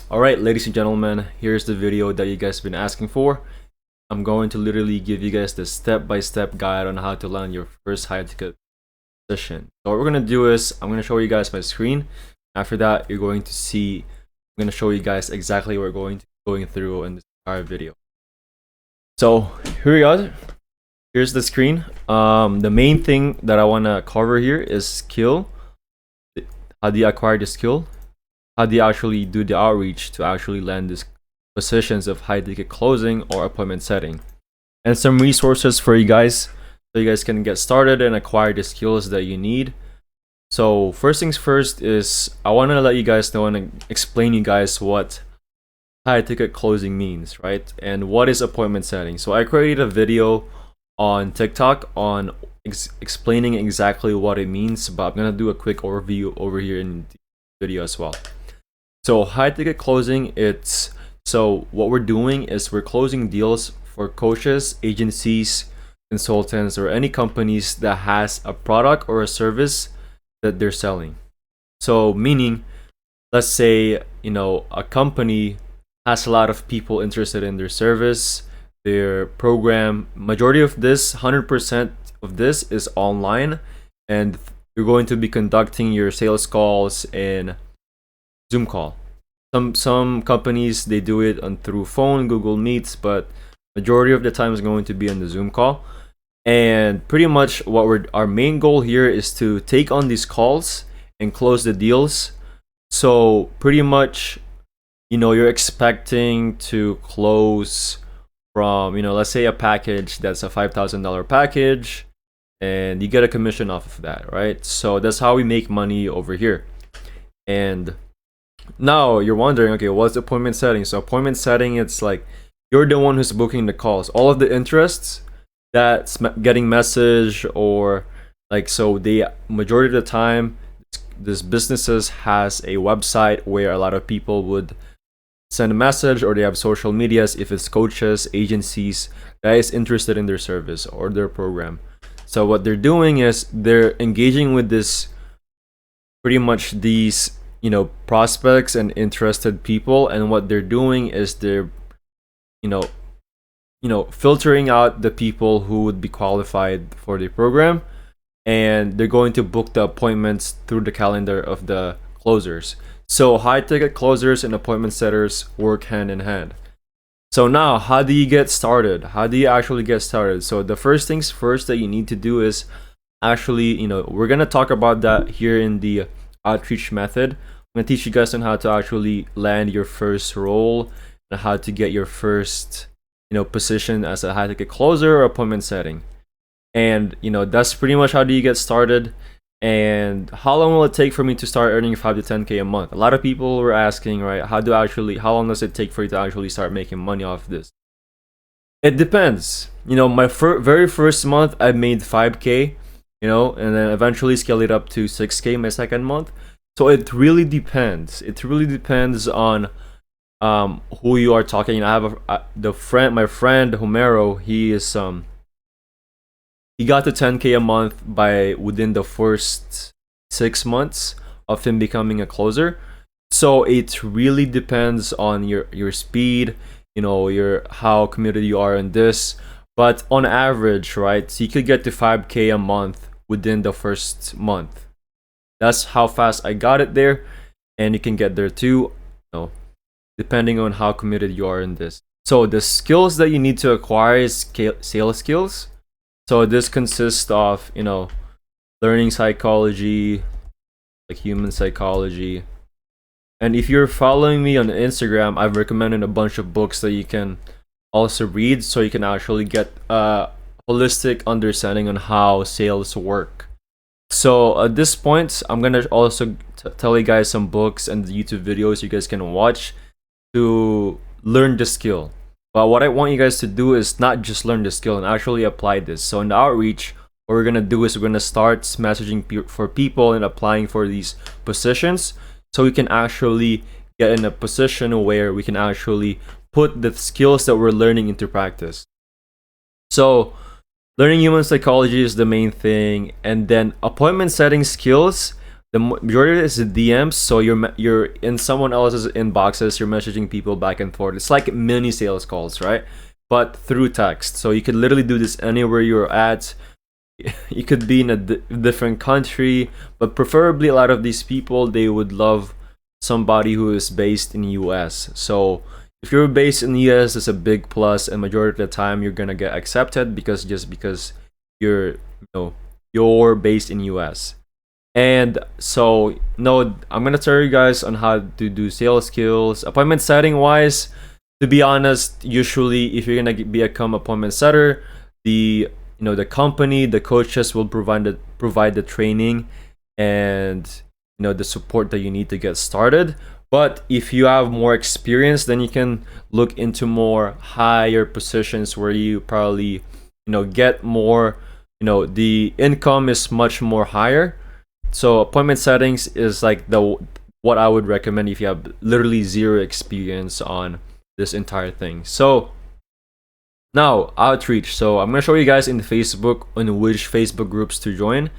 Alright, ladies and gentlemen, here's the video that you guys have been asking for. I'm going to literally give you guys the step-by-step guide on how to land your first high-ticket position. So what we're going to do is, I'm going to show you guys my screen. After that, you're going to see, I'm going to show you guys exactly what we're going through in this entire video. So here we are. Here's the screen. The main thing that I want to cover here is skill. How do you acquire the skill? How do you actually do the outreach to actually land these positions of high ticket closing or appointment setting, and some resources for you guys so you guys can get started and acquire the skills that you need. So first things first is I want to let you guys know and explain you guys what high ticket closing means, right? And what is appointment setting. So I created a video on TikTok on explaining exactly what it means, but I'm gonna do a quick overview over here in the video as well. So high ticket closing, so what we're doing is we're closing deals for coaches, agencies, consultants, or any companies that has a product or a service that they're selling. So meaning, let's say, a company has a lot of people interested in their service, their program. Majority of this, 100% of this is online, and you're going to be conducting your sales calls in Zoom call. Some companies, they do it through phone, Google Meets, but majority of the time is going to be on the Zoom call. And pretty much our main goal here is to take on these calls and close the deals. So pretty much, you're expecting to close from, let's say a package that's a $5,000 package, and you get a commission off of that, right? So that's how we make money over here. And now you're wondering, okay, what's appointment setting? So appointment setting, it's like you're the one who's booking the calls. All of the interests that's getting message, or like, so the majority of the time, this businesses has a website where a lot of people would send a message, or they have social medias if it's coaches, agencies that is interested in their service or their program. So what they're doing is they're engaging with this, pretty much these prospects and interested people, and what they're doing is they're filtering out the people who would be qualified for the program, and they're going to book the appointments through the calendar of the closers. So high ticket closers and appointment setters work hand in hand. So now, how do you get started? How do you actually get started? So the first things first that you need to do is actually, we're going to talk about that here in the outreach method. I'm going to teach you guys on how to actually land your first role and how to get your first, position as a high ticket closer or appointment setting. And, that's pretty much how do you get started. And how long will it take for me to start earning 5 to 10K a month? A lot of people were asking, right? How long does it take for you to actually start making money off of this? It depends. My very first month, I made 5K, and then eventually scale it up to 6K my second month. So it really depends. It really depends on who you are talking. I have my friend Homero. He got to 10K a month within the first 6 months of him becoming a closer. So it really depends on your speed, how committed you are in this. But on average, right, so you could get to 5K a month within the first month. That's how fast I got it there, and you can get there too, depending on how committed you are in this. So the skills that you need to acquire is sales skills. So this consists of, learning psychology, like human psychology. And if you're following me on Instagram, I've recommended a bunch of books that you can also read, so you can actually get a holistic understanding on how sales work. So at this point, I'm gonna also tell you guys some books and YouTube videos you guys can watch to learn the skill. But what I want you guys to do is not just learn the skill and actually apply this. So in the outreach, what we're gonna do is we're gonna start messaging for people and applying for these positions, so we can actually get in a position where we can actually put the skills that we're learning into practice. So learning human psychology is the main thing, and then appointment setting skills. the majority is the DMs. So you're in someone else's inboxes. You're messaging people back and forth. It's like mini sales calls, right? But through text. So you could literally do this anywhere you're at. You could be in a different country, but preferably a lot of these people, they would love somebody who is based in US. So if you're based in the US, it's a big plus, and majority of the time you're gonna get accepted because you're based in US. And so no, I'm gonna tell you guys on how to do sales skills. Appointment setting wise, to be honest, usually if you're gonna become appointment setter, the the company, the coaches will provide the training and the support that you need to get started. But if you have more experience, then you can look into more higher positions where you probably get more, the income is much more higher. So appointment settings is like what I would recommend if you have literally zero experience on this entire thing. So now, outreach. So I'm gonna show you guys in Facebook on which Facebook groups to join,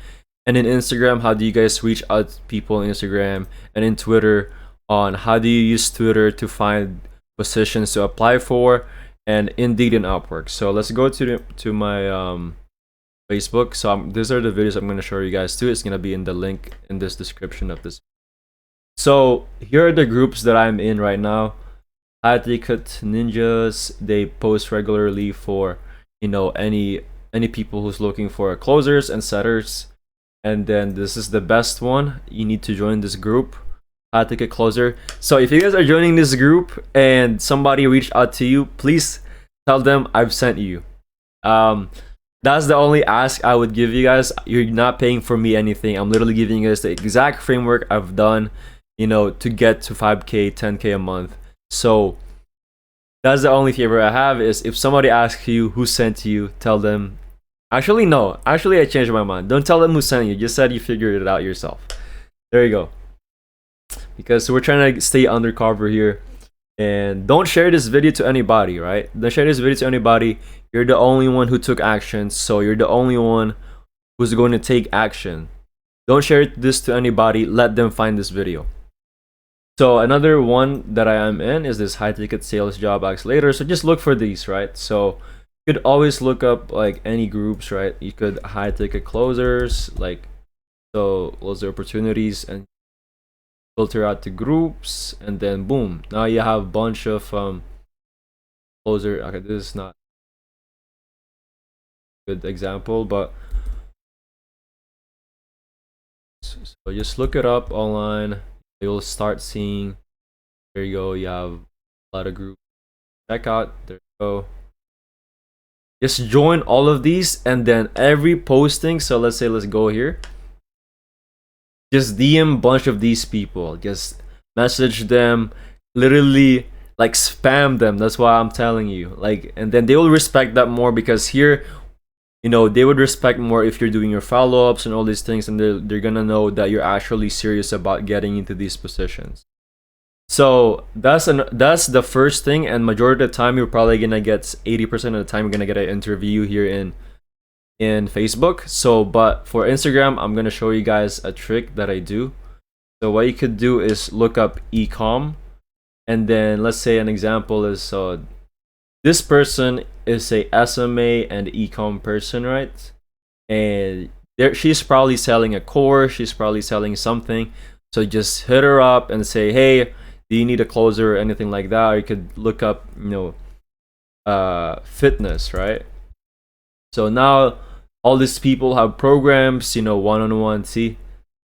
and in Instagram, how do you guys reach out to people on Instagram, and in Twitter on how do you use Twitter to find positions to apply for, and Indeed and Upwork. So let's go to my Facebook. So these are the videos I'm gonna show you guys too. It's gonna be in the link in this description of this. So here are the groups that I'm in right now. High Ticket Ninjas, they post regularly for any people who's looking for closers and setters. And then this is the best one. You need to join this group, High Ticket Closer. So if you guys are joining this group and somebody reached out to you, please tell them I've sent you. That's the only ask I would give you guys. You're not paying for me anything. I'm literally giving you guys the exact framework I've done to get to 5K 10K a month. So that's the only favor I have, is if somebody asks you who sent you, tell them. Actually, no. Actually, I changed my mind. Don't tell them who sent you. Just said you figured it out yourself. There you go. Because we're trying to stay undercover here. And don't share this video to anybody, right? Don't share this video to anybody. You're the only one who took action. So you're the only one who's going to take action. Don't share this to anybody. Let them find this video. So another one that I am in is this High Ticket Sales Job Accelerator. So just look for these, right? So you could always look up like any groups, right? You could High Ticket Closers, so closer opportunities, and filter out the groups, and then boom, now you have a bunch of closer. Okay, this is not a good example, but so just look it up online. You'll start seeing, there you go, you have a lot of groups. Check out, there you go. Just join all of these, and then every posting, so let's go here. Just DM a bunch of these people. Just message them, literally like spam them. That's why I'm telling you. And then they will respect that more, because here, they would respect more if you're doing your follow-ups and all these things, and they're gonna know that you're actually serious about getting into these positions. So that's the first thing, and majority of the time you're probably gonna get 80% of the time you're gonna get an interview here in Facebook. So but for Instagram, I'm gonna show you guys a trick that I do. So what you could do is look up ecom, and then let's say an example is this person is a SMA and ecom person, right? And she's probably selling a course, she's probably selling something. So just hit her up and say, hey, do you need a closer or anything like that? Or you could look up, fitness, right? So now all these people have programs, one-on-one. See,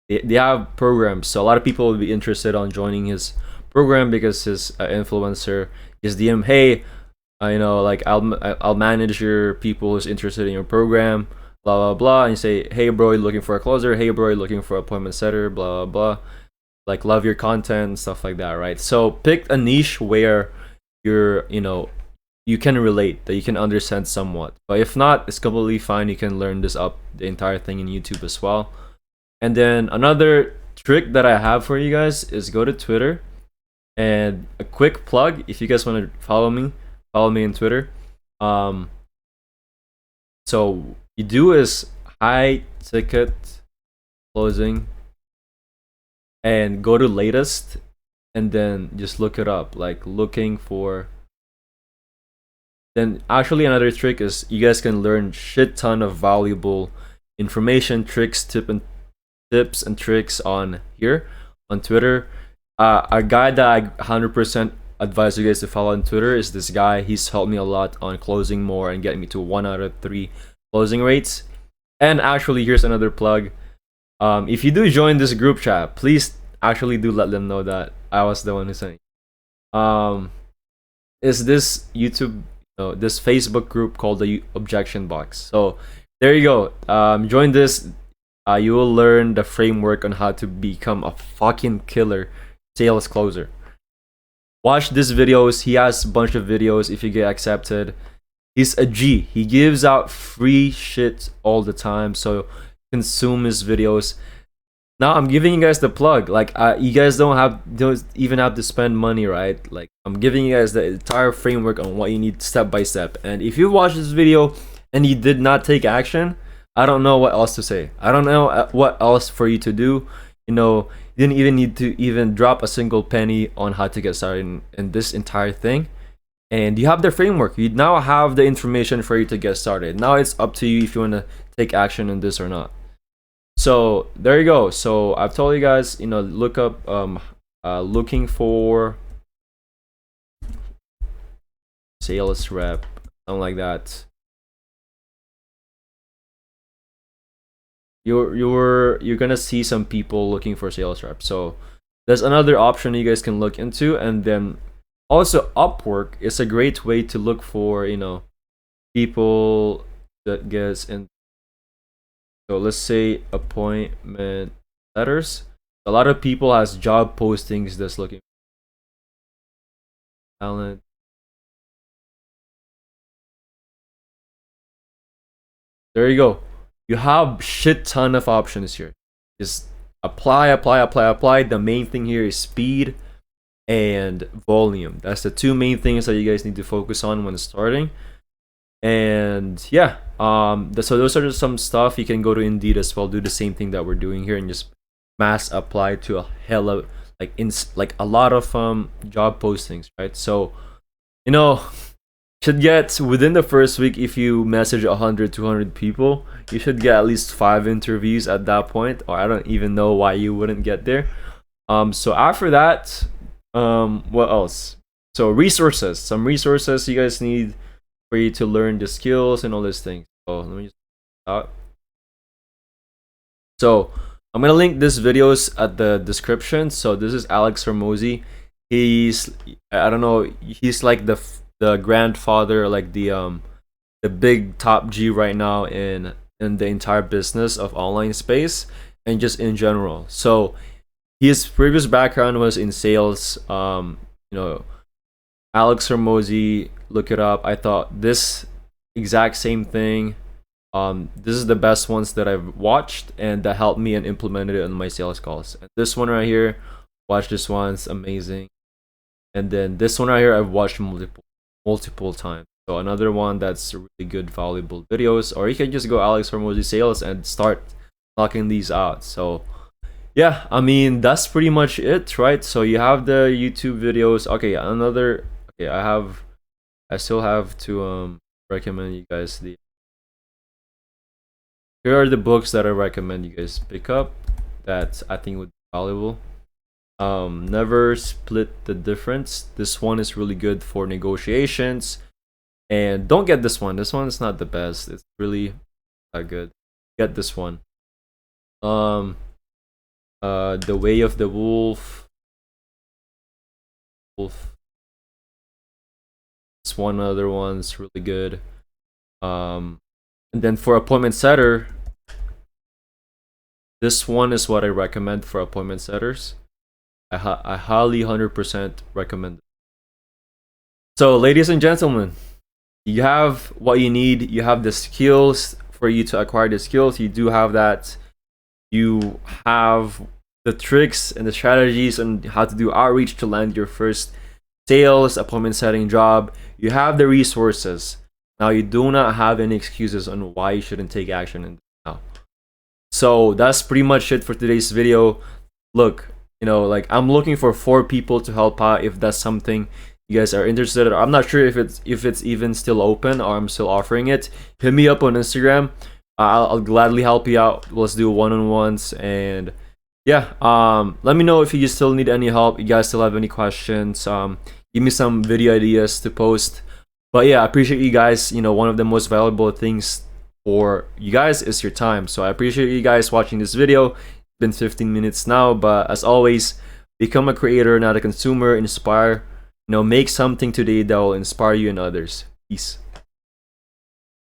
they have programs. So a lot of people will be interested on joining his program because his influencer is DM, hey, I'll manage your people who's interested in your program, blah blah blah. And you say, hey bro, you're looking for a closer. Hey bro, you're looking for an appointment setter, blah blah blah. Love your content and stuff like that, right? So pick a niche where you're you can relate, that you can understand somewhat. But if not, it's completely fine. You can learn the entire thing in YouTube as well. And then another trick that I have for you guys is go to Twitter, and a quick plug, if you guys want to follow me on Twitter. So you do is High Ticket Closing and go to latest, and then just look it up, like looking for. Then actually another trick is you guys can learn shit ton of valuable information, tricks, tips and tricks on here on Twitter. A guy that I 100% advise you guys to follow on Twitter is this guy. He's helped me a lot on closing more and getting me to 1 out of 3 closing rates. And actually, here's another plug. If you do join this group chat, please actually do let them know that I was the one who sent it. Is this YouTube, this Facebook group called the Objection Box. So there you go. Join this. You will learn the framework on how to become a fucking killer sales closer. Watch these videos. He has a bunch of videos if you get accepted. He's a G. He gives out free shit all the time. So consume his videos. Now I'm giving you guys the plug. Like you guys don't even have to spend money, right? Like I'm giving you guys the entire framework on what you need step by step. And if you watch this video and you did not take action, I don't know what else to say. I don't know what else for you to do. You didn't even need to even drop a single penny on how to get started in this entire thing. And you have the framework. You now have the information for you to get started. Now it's up to you if you want to take action in this or not. So there you go. So I've told you guys, look up looking for sales rep, something like that. You're gonna see some people looking for sales rep. So there's another option you guys can look into. And then also Upwork is a great way to look for people that gets in. So let's say appointment letters. A lot of people has job postings that's looking for talent. There you go. You have shit ton of options here. Just apply. The main thing here is speed and volume. That's the two main things that you guys need to focus on when starting. And yeah, so those are just some stuff. You can go to Indeed as well, do the same thing that we're doing here, and just mass apply to a hell of like a lot of job postings, right? So should get within the first week, if you message 100-200 people, you should get at least 5 interviews at that point, or I don't even know why you wouldn't get there. So after that, what else? So resources, some resources you guys need for you to learn the skills and all these things. So let me just out. So I'm gonna link these videos at the description. So this is Alex Hormozi. He's, I don't know, he's like the grandfather, like the big top G right now in the entire business of online space and just in general. So his previous background was in sales. Alex Hormozi, look it up. I thought this exact same thing. This is the best ones that I've watched and that helped me and implemented it in my sales calls. And this one right here, watch this one, it's amazing. And then this one right here, I've watched multiple times. So another one that's really good, valuable videos. Or you can just go Alex Hormozi Sales and start knocking these out. So yeah, I mean, that's pretty much it, right? So you have the YouTube videos. Okay, I still have to recommend you guys here are the books that I recommend you guys pick up that I think would be valuable. Never Split the Difference. This one is really good for negotiations. And don't get this one. This one is not the best. It's really not good. Get this one. The Way of the Wolf. This one other one's really good. And then for appointment setter, this one is what I recommend for appointment setters. I highly 100% recommend it. So ladies and gentlemen, you have what you need. You have the skills for you to acquire the skills. You do have that. You have the tricks and the strategies on how to do outreach to land your first sales appointment setting job. You have the resources. Now you do not have any excuses on why you shouldn't take action now. So that's pretty much it for today's video. Look, you know, like I'm looking for 4 people to help out if that's something you guys are interested in. I'm not sure if it's even still open or I'm still offering it. Hit me up on Instagram. I'll gladly help you out. Let's do one-on-ones. And yeah, let me know if you still need any help. You guys still have any questions. Give me some video ideas to post. But yeah, I appreciate you guys. You know, one of the most valuable things for you guys is your time. So I appreciate you guys watching this video. It's been 15 minutes now, but as always, become a creator, not a consumer. Inspire. You know, make something today that will inspire you and others. Peace.